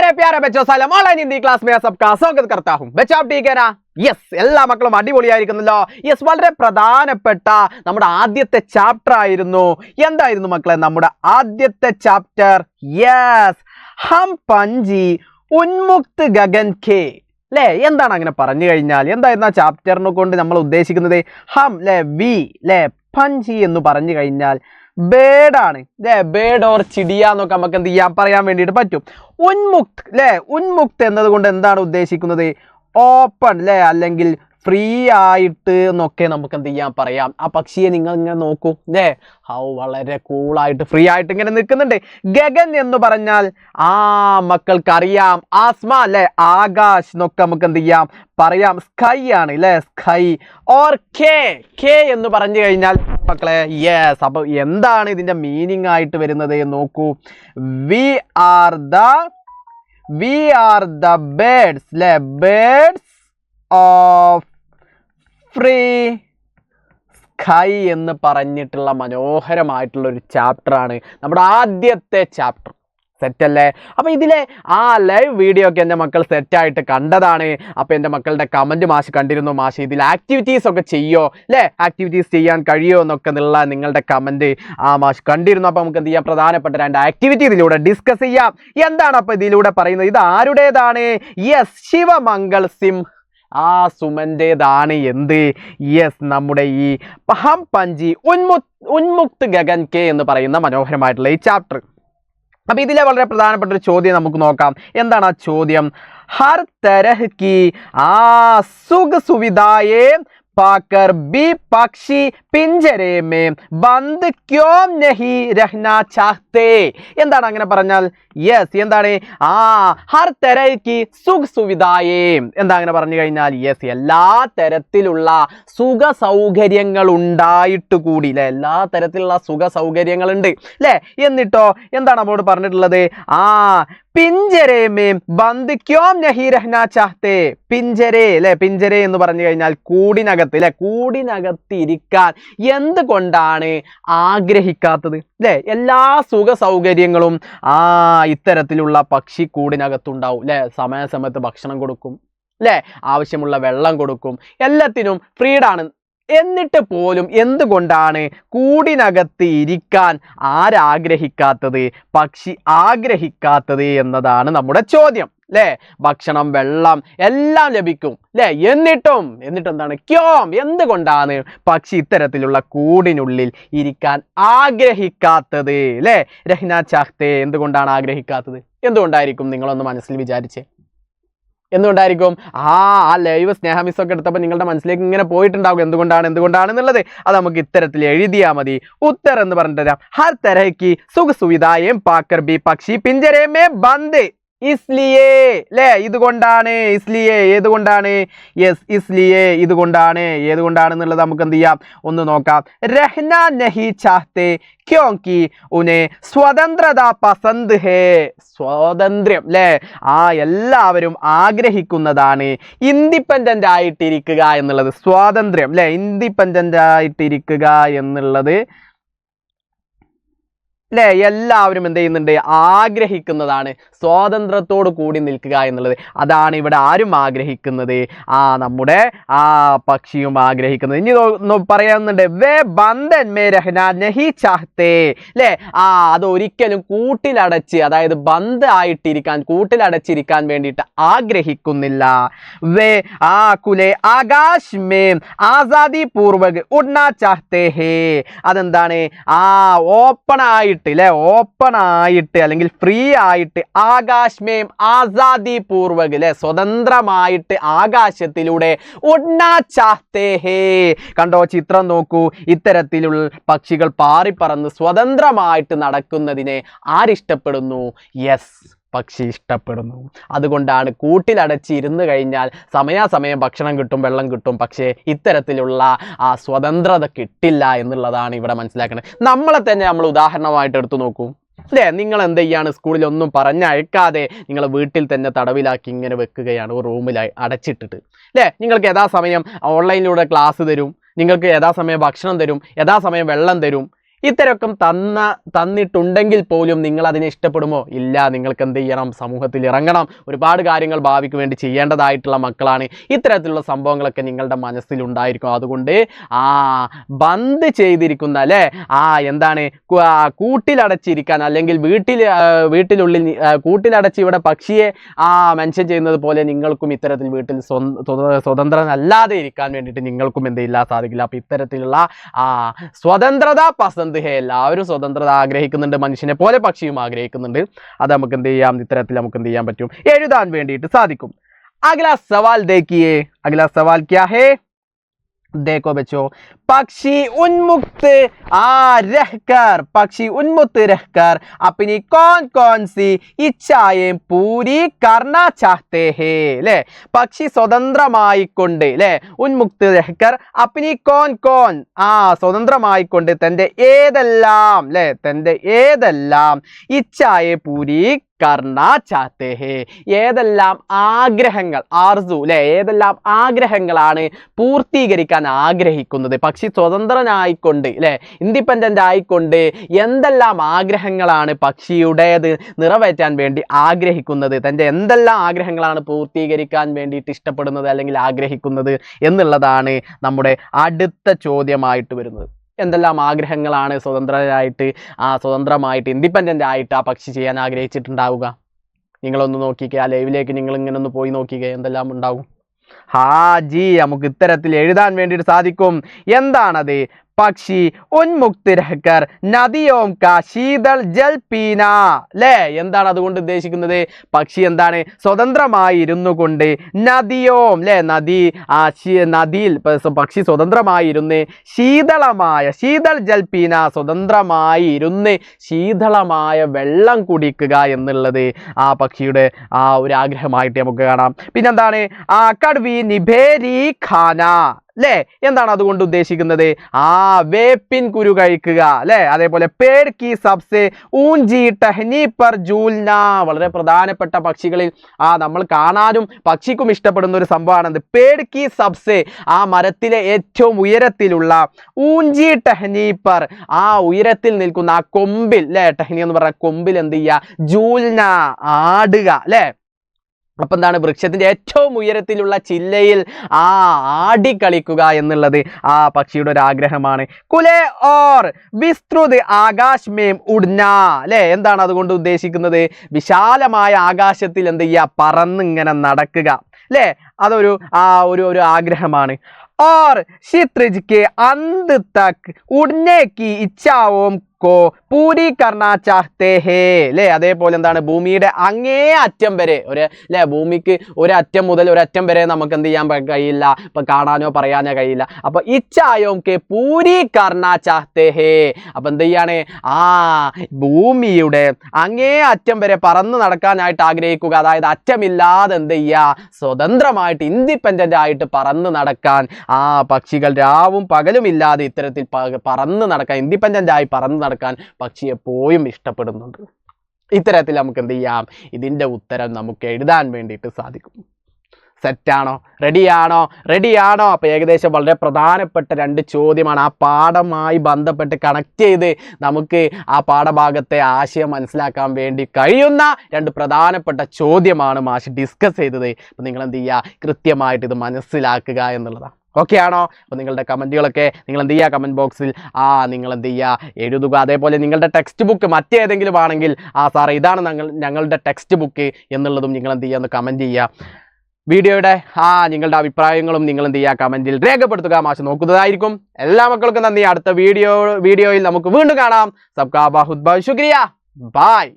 मेरे प्यारे बच्चों सलाम ऑनलाइन हिंदी क्लास में सबका स्वागत करता हूं बच्चों आप ठीक है ना യെസ് എല്ലാ മക്കളും അടിപൊളിയായിരിക്കുന്നല്ലോ യെസ് വളരെ പ്രധാനപ്പെട്ട നമ്മുടെ ആദ്യത്തെ ചാപ്റ്റർ ആയിരുന്നു എന്തായിരുന്നു മക്കളെ നമ്മുടെ ആദ്യത്തെ ചാപ്റ്റർ യെസ് ഹം പഞ്ചി ഉന്മുക്ത് ഗഗൻ കെ ല്ലേ എന്താണ് അങ്ങനെ പറഞ്ഞു കഴിഞ്ഞാൽ എന്തായിരുന്നു ആ ചാപ്റ്ററിനെ കൊണ്ട് നമ്മൾ ഉദ്ദേശിക്കുന്നത് ഹം ല്ലേ വി ല്ലേ പഞ്ചി എന്ന് പറഞ്ഞു കഴിഞ്ഞാൽ ബേഡാണ് ല്ലേ ബേഡ് ഓർ ചിടിയ എന്നൊക്കെ നമുക്ക് എന്ത് ചെയ്യാൻ പറയാൻ വേണ്ടിയിട്ട് പറ്റും ഉന്മുക്ത് ല്ലേ ഉന്മുക്ത് എന്നതുകൊണ്ട് എന്താണ് ഉദ്ദേശിക്കുന്നത് ഓപ്പൺ ല്ലേ അല്ലെങ്കിൽ ഫ്രീ ആയിട്ട് എന്നൊക്കെ നമുക്ക് എന്ത് ചെയ്യാൻ പറയാം ആ പക്ഷിയെ നിങ്ങൾ ഇങ്ങനെ നോക്കൂ ല്ലേ വളരെ കൂളായിട്ട് ഫ്രീ ആയിട്ട് ഇങ്ങനെ നിൽക്കുന്നുണ്ട് ഗഗൻ എന്ന് പറഞ്ഞാൽ മക്കൾക്കറിയാം ആസ്മ അല്ലെ ആകാശ് എന്നൊക്കെ നമുക്ക് എന്ത് ചെയ്യാം പറയാം സ്കൈ ആണ് ല്ലേ സ്കൈ ഓർ കെ എന്ന് പറഞ്ഞു കഴിഞ്ഞാൽ മക്കളെ യെസ് അപ്പൊ എന്താണ് ഇതിന്റെ മീനിങ് ആയിട്ട് വരുന്നത് നോക്കൂ വി ആർ ദ ബേഡ്സ് ല്ലേ ബേഡ്സ് ഓഫ് ഫ്രീ സ്കൈ എന്ന് പറഞ്ഞിട്ടുള്ള മനോഹരമായിട്ടുള്ള ഒരു ചാപ്റ്റർ ആണ് നമ്മുടെ ആദ്യത്തെ ചാപ്റ്റർ സെറ്റ് അല്ലേ അപ്പോൾ ഇതിലെ ആ ലൈവ് വീഡിയോ ഒക്കെ എൻ്റെ മക്കൾ സെറ്റായിട്ട് കണ്ടതാണ് അപ്പോൾ എൻ്റെ മക്കളുടെ കമൻറ്റ് മാഷ് കണ്ടിരുന്നു മാഷ് ഇതിൽ ആക്ടിവിറ്റീസ് ഒക്കെ ചെയ്യോ അല്ലേ ആക്ടിവിറ്റീസ് ചെയ്യാൻ കഴിയുമോ എന്നൊക്കെ എന്നുള്ള നിങ്ങളുടെ കമൻറ്റ് മാഷ് കണ്ടിരുന്നു അപ്പോൾ നമുക്ക് എന്ത് ചെയ്യാം പ്രധാനപ്പെട്ട 2 ആക്ടിവിറ്റി ഇതിലൂടെ ഡിസ്കസ് ചെയ്യാം എന്താണ് അപ്പോൾ ഇതിലൂടെ പറയുന്നത് ഇത് ആരുടേതാണ് യെസ് ശിവമംഗൾ സിംഹ് സുമൻ്റേതാണ് എന്ത് യെസ് നമ്മുടെ ഈ ഹം പഞ്ചി ഉന്മുക്ത് ഗഗൻ കെ എന്ന് പറയുന്ന മനോഹരമായിട്ടുള്ള ഈ ചാപ്റ്റർ അപ്പൊ ഇതിലെ വളരെ പ്രധാനപ്പെട്ട ഒരു ചോദ്യം നമുക്ക് നോക്കാം എന്താണ് ആ ചോദ്യം ഹർ തരഹ് കി സുഖ സുവിധായേ पाकर भी पक्षी पिंजरे में बंद क्यों नहीं रहना चाहते എന്താണ് അങ്ങനെ പറഞ്ഞാൽ യെസ് എന്താണ് ഹർ തരഹ് സുഖ സുവിധായേ എന്താ അങ്ങനെ പറഞ്ഞു കഴിഞ്ഞാൽ യെസ് എല്ലാ തരത്തിലുള്ള സുഖ സൗകര്യങ്ങൾ ഉണ്ടായിട്ട് കൂടി അല്ലെ എല്ലാ തരത്തിലുള്ള സുഖ സൗകര്യങ്ങൾ ഉണ്ട് അല്ലേ എന്നിട്ടോ എന്താണ് നമ്മോട് പറഞ്ഞിട്ടുള്ളത് പിഞ്ചരെ മേം ബന്ദ് ക്യോം നഹി രഹ്നാ ചാഹ്തേ പിഞ്ചരെ അല്ലെ പിഞ്ചരെ എന്ന് പറഞ്ഞു കഴിഞ്ഞാൽ കൂടിനകത്ത് അല്ലെ കൂടിനകത്ത് ഇരിക്കാൻ എന്തുകൊണ്ടാണ് ആഗ്രഹിക്കാത്തത് അല്ലെ എല്ലാ സുഖ സൗകര്യങ്ങളും ഇത്തരത്തിലുള്ള പക്ഷി കൂടിനകത്തുണ്ടാവും അല്ലെ സമയാസമയത്ത് ഭക്ഷണം കൊടുക്കും അല്ലെ ആവശ്യമുള്ള വെള്ളം കൊടുക്കും എല്ലാത്തിനും ഫ്രീഡാണ് എന്നിട്ട് പോലും എന്തുകൊണ്ടാണ് കൂടിനകത്ത് ഇരിക്കാൻ ആരാഗ്രഹിക്കാത്തത് പക്ഷി ആഗ്രഹിക്കാത്തത് എന്നതാണ് നമ്മുടെ ചോദ്യം ല്ലേ ഭക്ഷണം വെള്ളം എല്ലാം ലഭിക്കും ല്ലേ എന്നിട്ടും എന്താണ് എന്തുകൊണ്ടാണ് പക്ഷി ഇത്തരത്തിലുള്ള കൂടിനുള്ളിൽ ഇരിക്കാൻ ആഗ്രഹിക്കാത്തത് ല്ലേ രഹ്നാ ചാഹ്തേ എന്തുകൊണ്ടാണ് ആഗ്രഹിക്കാത്തത് എന്തുകൊണ്ടായിരിക്കും നിങ്ങളൊന്ന് മനസ്സിൽ വിചാരിച്ചേ എന്തുകൊണ്ടായിരിക്കും ലൈവ് സ്നേഹമിസ്സൊക്കെ എടുത്തപ്പോൾ നിങ്ങളുടെ മനസ്സിലേക്ക് ഇങ്ങനെ പോയിട്ടുണ്ടാകും എന്തുകൊണ്ടാണെന്നുള്ളത് അത് നമുക്ക് ഇത്തരത്തിൽ എഴുതിയാൽ മതി ഉത്തരം എന്ന് പറഞ്ഞിട്ട് തരാം ഹർ തരഹ് സുഖ സുവിധായേം പാക്കർ ബി പക്ഷി പിഞ്ചരെ മേ ബന്ദ് ഇസ്ലിയേ ല്ലേ ഇതുകൊണ്ടാണ് ഇസ്ലിയേ ഏതുകൊണ്ടാണ് യെസ് ഇസ്ലിയേ ഏതുകൊണ്ടാണെന്നുള്ളത് നമുക്ക് എന്ത് ചെയ്യാം ഒന്ന് നോക്കാം രഹ്നാ നഹി ചാഹ്തേ ക്യോങ്കി ഉനെ സ്വതന്ത്രത പസന്ത് ഹേ സ്വാതന്ത്ര്യം ല്ലേ എല്ലാവരും ആഗ്രഹിക്കുന്നതാണ് ഇൻഡിപെൻഡന്റ് ആയിട്ടിരിക്കുക എന്നുള്ളത് സ്വാതന്ത്ര്യം ല്ലേ ഇൻഡിപെൻഡന്റ് ആയിട്ടിരിക്കുക എന്നുള്ളത് ല്ലേ എല്ലാവരും എന്ത് ചെയ്യുന്നുണ്ട് ആഗ്രഹിക്കുന്നതാണ് സ്വാതന്ത്ര്യത്തോട് കൂടി നിൽക്കുക എന്നുള്ളത് അതാണ് ഇവിടെ ആരും ആഗ്രഹിക്കുന്നത് നമ്മുടെ പക്ഷിയും ആഗ്രഹിക്കുന്നത് ഇനി പറയാനുണ്ട് വേ ബന്ധൻ മേ രഹ്നാ നഹി ചാഹ്തേ ല്ലേ അത് ഒരിക്കലും കൂട്ടിലടച്ച് അതായത് കൂട്ടിലടച്ചിരിക്കാൻ വേണ്ടിയിട്ട് ആഗ്രഹിക്കുന്നില്ല വേ കുലെ ആകാശ് മേ ആസാദി പൂർവക് ഉഡ്നാ ചാഹ്തേ ഹേ അതെന്താണ് ഓപ്പൺ ആയിട്ട് അല്ലെങ്കിൽ ഫ്രീ ആയിട്ട് ആകാശ് മേം ആസാദി പൂർവക് ല്ലേ സ്വതന്ത്രമായിട്ട് ആകാശത്തിലൂടെ ഉഡ്നാ ചാഹ്തേ ഹേ കണ്ടോ ചിത്രം നോക്കൂ ഇത്തരത്തിലുള്ള പക്ഷികൾ പാറിപ്പറന്ന് സ്വതന്ത്രമായിട്ട് നടക്കുന്നതിനെ ആരിഷ്ടപ്പെടുന്നു യെസ് പക്ഷി ഇഷ്ടപ്പെടുന്നു അതുകൊണ്ടാണ് കൂട്ടിലടച്ചിരുന്നു കഴിഞ്ഞാൽ സമയാസമയം ഭക്ഷണം കിട്ടും വെള്ളം കിട്ടും പക്ഷേ ഇത്തരത്തിലുള്ള സ്വതന്ത്രത കിട്ടില്ല എന്നുള്ളതാണ് ഇവിടെ മനസ്സിലാക്കുന്നത് നമ്മളെ തന്നെ നമ്മൾ ഉദാഹരണമായിട്ട് എടുത്തു നോക്കൂ അല്ലേ നിങ്ങൾ എന്ത് ചെയ്യാണ് സ്കൂളിൽ ഒന്നും പറഞ്ഞയക്കാതെ നിങ്ങൾ വീട്ടിൽ തന്നെ തടവിലാക്കി ഇങ്ങനെ വെക്കുകയാണ് ഒരു റൂമിലായി അടച്ചിട്ടിട്ട് അല്ലേ നിങ്ങൾക്ക് യഥാസമയം ഓൺലൈനിലൂടെ ക്ലാസ് തരും നിങ്ങൾക്ക് യഥാസമയം ഭക്ഷണം തരും യഥാസമയം വെള്ളം തരും ഇത്തരമൊക്കെ തന്നിട്ടുണ്ടെങ്കിൽ പോലും നിങ്ങൾ അതിനെ ഇഷ്ടപ്പെടുമോ? ഇല്ല. നിങ്ങൾക്ക് എന്ത് ചെയ്യണം? സമൂഹത്തിൽ ഇറങ്ങണം. ഒരുപാട് കാര്യങ്ങൾ ഭാവിക്ക് വേണ്ടി ചെയ്യേണ്ടതായിട്ടുള്ള മക്കളാണ്. ഇത്തരത്തിലുള്ള സംഭവങ്ങളൊക്കെ നിങ്ങളുടെ മനസ്സിലുണ്ടായിരിക്കും. അതുകൊണ്ട് ബന്ദ് ചെയ്തിരിക്കുന്ന അല്ലേ എന്താണ് കൂട്ടിലടച്ചിരിക്കാൻ അല്ലെങ്കിൽ വീട്ടിനുള്ളിൽ കൂട്ടിലടച്ച് ഇവിടെ പക്ഷിയെ മെൻഷൻ ചെയ്യുന്നത് പോലെ നിങ്ങൾക്കും ഇത്തരത്തിൽ വീട്ടിൽ സ്വതന്ത്രനല്ലാതെ ഇരിക്കാൻ വേണ്ടിയിട്ട് നിങ്ങൾക്കും എന്തില്ല സാധിക്കില്ല. അപ്പൊ ഇത്തരത്തിലുള്ള സ്വതന്ത്രത പസന്ത് ഹേ. എല്ലാവരും സ്വതന്ത്രത ആഗ്രഹിക്കുന്നുണ്ട്, മനുഷ്യനെ പോലെ പക്ഷിയും ആഗ്രഹിക്കുന്നുണ്ട്. അത് നമുക്ക് എന്ത് ചെയ്യാം? ഇത്തരത്തിൽ നമുക്ക് എന്ത് ചെയ്യാൻ പറ്റും? എഴുതാൻ വേണ്ടിയിട്ട് സാധിക്കും. अगला सवाल देखिए. अगला सवाल क्या है? देखो बच्चों, पक्षी उन्मुक्त रहकर अपनी कौन कौन सी इच्छाएं पूरी करना चाहते हैं? ले പക്ഷി സ്വതന്ത്രമായിക്കൊണ്ട് ല്ലേ ഉന്മുക്ത് രഹ്കർ അപ്നി കോൻ കോൻ സ്വതന്ത്രമായിക്കൊണ്ട് തൻ്റെ ഏതെല്ലാം ഇച്ഛായെ പൂരി കർണ ചാത്തേ ഹേ. ഏതെല്ലാം ആഗ്രഹങ്ങൾ ആർസു ല്ലേ ഏതെല്ലാം ആഗ്രഹങ്ങളാണ് പൂർത്തീകരിക്കാൻ ആഗ്രഹിക്കുന്നത്? പക്ഷി സ്വതന്ത്രനായിക്കൊണ്ട് ല്ലേ ഇൻഡിപെൻഡന്റ് ആയിക്കൊണ്ട് എന്തെല്ലാം ആഗ്രഹങ്ങളാണ് പക്ഷിയുടേത് നിറവേറ്റാൻ വേണ്ടി ആഗ്രഹിക്കുന്നത്? തൻ്റെ എന്തെല്ലാം ആഗ്രഹങ്ങളാണ് പൂർത്തീകരിക്കാൻ വേണ്ടിയിട്ട് ഇഷ്ടപ്പെടുന്നത് അല്ലെങ്കിൽ ആഗ്രഹിക്കുന്നത് എന്നുള്ളതാണ് നമ്മുടെ അടുത്ത ചോദ്യമായിട്ട് വരുന്നത്. എന്തെല്ലാം ആഗ്രഹങ്ങളാണ് സ്വതന്ത്രമായിട്ട് ഇൻഡിപെൻഡൻ്റ് ആയിട്ട് ആ പക്ഷി ചെയ്യാൻ ആഗ്രഹിച്ചിട്ടുണ്ടാവുക? നിങ്ങളൊന്ന് നോക്കിക്കുക, ലൈവിലേക്ക് നിങ്ങൾ ഇങ്ങനെ ഒന്ന് പോയി നോക്കിക്കുക, എന്തെല്ലാം ഉണ്ടാവും? ഹാജി നമുക്ക് ഇത്തരത്തിൽ എഴുതാൻ വേണ്ടിയിട്ട് സാധിക്കും. എന്താണത്? പക്ഷി ഉന്മുക്ത് രഹ്കർ നദിയോം കാ ശീതൾ ജൽ പീന ല്ലേ എന്താണ് അതുകൊണ്ട് ഉദ്ദേശിക്കുന്നത്? പക്ഷി എന്താണ്? സ്വതന്ത്രമായി ഇരുന്നു കൊണ്ട് നദിയോം ല്ലേ നദിയിൽ പക്ഷി സ്വതന്ത്രമായി ഇരുന്ന് ശീതൾ ജൽ പീന സ്വതന്ത്രമായി ഇരുന്ന് ശീതളമായ വെള്ളം കുടിക്കുക എന്നുള്ളത് ആ പക്ഷിയുടെ ഒരു ആഗ്രഹമായിട്ട് നമുക്ക് കാണാം. പിന്നെന്താണ്? കടുവി നിഭേരി ഖാന ല്ലേ എന്താണ് അതുകൊണ്ട് ഉദ്ദേശിക്കുന്നത്? വേപ്പിൻ കുരു കഴിക്കുക ല്ലേ. അതേപോലെ പേട് കി സബ്സെ ഊഞ്ചി ടഹ്നി പർ ജൂൽന വളരെ പ്രധാനപ്പെട്ട പക്ഷികളിൽ നമ്മൾ കാണാനും പക്ഷിക്കും ഇഷ്ടപ്പെടുന്ന ഒരു സംഭവമാണത്. പേട് കി സബ്സെ മരത്തിലെ ഏറ്റവും ഉയരത്തിലുള്ള ഊഞ്ചി ടഹ്നി പർ ഉയരത്തിൽ നിൽക്കുന്ന കൊമ്പിൽ ല്ലേ ടഹ്നി എന്ന് പറഞ്ഞ കൊമ്പിൽ എന്ത് ചെയ്യുക? ജൂൽന ആടുക ല്ലേ. അപ്പൊ എന്താണ്? വൃക്ഷത്തിന്റെ ഏറ്റവും ഉയരത്തിലുള്ള ചില്ലയിൽ ആടിക്കളിക്കുക എന്നുള്ളത് പക്ഷിയുടെ ഒരു ആഗ്രഹമാണ്. കുലേ ഓർ വിസ്തൃത് ആകാശ് മേം ഉഡ്ന ല്ലേ എന്താണ് അതുകൊണ്ട് ഉദ്ദേശിക്കുന്നത്? വിശാലമായ ആകാശത്തിൽ എന്ത് ചെയ്യുക? പറന്നിങ്ങനെ നടക്കുക ല്ലേ. അതൊരു ഒരു ആഗ്രഹമാണ്. और क्षितिज के अंत तक उड़ने की इच्छाओं को पूरी करना चाहते हैं ല്ലേ. അതേപോലെ എന്താണ്? ഭൂമിയുടെ അങ്ങേ അറ്റം വരെ ഭൂമിക്ക് ഒരറ്റം മുതൽ ഒരറ്റം വരെ നമുക്ക് എന്ത് ചെയ്യാൻ കഴിയില്ല, ഇപ്പൊ കാണാനോ പറയാനോ കഴിയില്ല. അപ്പൊ ഇച്ഛായോം കെ പൂരി കർണ ചാഹത്തെ ഹേ. അപ്പൊ എന്ത് ചെയ്യാണ്? ഭൂമിയുടെ അങ്ങേ അറ്റം വരെ പറന്ന് നടക്കാനായിട്ട് ആഗ്രഹിക്കുക. അതായത് അറ്റമില്ലാതെ എന്ത് ചെയ്യുക? സ്വതന്ത്രമായിട്ട് ഇൻഡിപെൻഡന്റ് ആയിട്ട് പറന്ന് നടക്കാൻ പക്ഷികൾ രാവും പകലും ഇല്ലാതെ ഇത്തരത്തിൽ പറന്ന് നടക്കാൻ ഇൻഡിപെൻഡന്റ് ആയി പറന്ന് നടക്കാൻ പക്ഷി എപ്പോഴും ഇഷ്ടപ്പെടുന്നുണ്ട്. ഇത്തരത്തിൽ നമുക്ക് എന്ത് ചെയ്യാം? ഇതിൻ്റെ ഉത്തരം നമുക്ക് എഴുതാൻ വേണ്ടിയിട്ട് സാധിക്കും. സെറ്റാണോ? റെഡിയാണോ? അപ്പോൾ ഏകദേശം വളരെ പ്രധാനപ്പെട്ട 2 ചോദ്യമാണ്. ആ പാഠമായി ബന്ധപ്പെട്ട് കണക്ട് ചെയ്ത് നമുക്ക് ആ പാഠഭാഗത്തെ ആശയം മനസ്സിലാക്കാൻ വേണ്ടി കഴിയുന്ന 2 പ്രധാനപ്പെട്ട ചോദ്യമാണ് മാഷ് ഡിസ്കസ് ചെയ്തത്. അപ്പോൾ നിങ്ങൾ എന്ത് ചെയ്യുക? കൃത്യമായിട്ട് ഇത് മനസ്സിലാക്കുക എന്നുള്ളതാണ്. ഓക്കെ ആണോ? അപ്പോൾ നിങ്ങളുടെ കമൻറ്റുകളൊക്കെ നിങ്ങൾ എന്ത് ചെയ്യുക? കമൻറ്റ് ബോക്സിൽ നിങ്ങൾ എന്ത് ചെയ്യുക? എഴുതുക. അതേപോലെ നിങ്ങളുടെ ടെക്സ്റ്റ് ബുക്ക് മറ്റേതെങ്കിലും ആണെങ്കിൽ സാറേ ഇതാണ് ഞങ്ങളുടെ ടെക്സ്റ്റ് ബുക്ക് എന്നുള്ളതും നിങ്ങൾ എന്ത് ചെയ്യുക? ഒന്ന് കമൻറ്റ് ചെയ്യുക. വീഡിയോയുടെ നിങ്ങളുടെ അഭിപ്രായങ്ങളും നിങ്ങൾ എന്ത് ചെയ്യുക? കമൻറ്റിൽ രേഖപ്പെടുത്തുക. മാഷ് നോക്കുന്നതായിരിക്കും. എല്ലാ മക്കൾക്കും നന്ദി. അടുത്ത വീഡിയോയിൽ നമുക്ക് വീണ്ടും കാണാം. സബ്കാ ബഹുത് ബഹുത് ശുക്രിയ. ബൈ.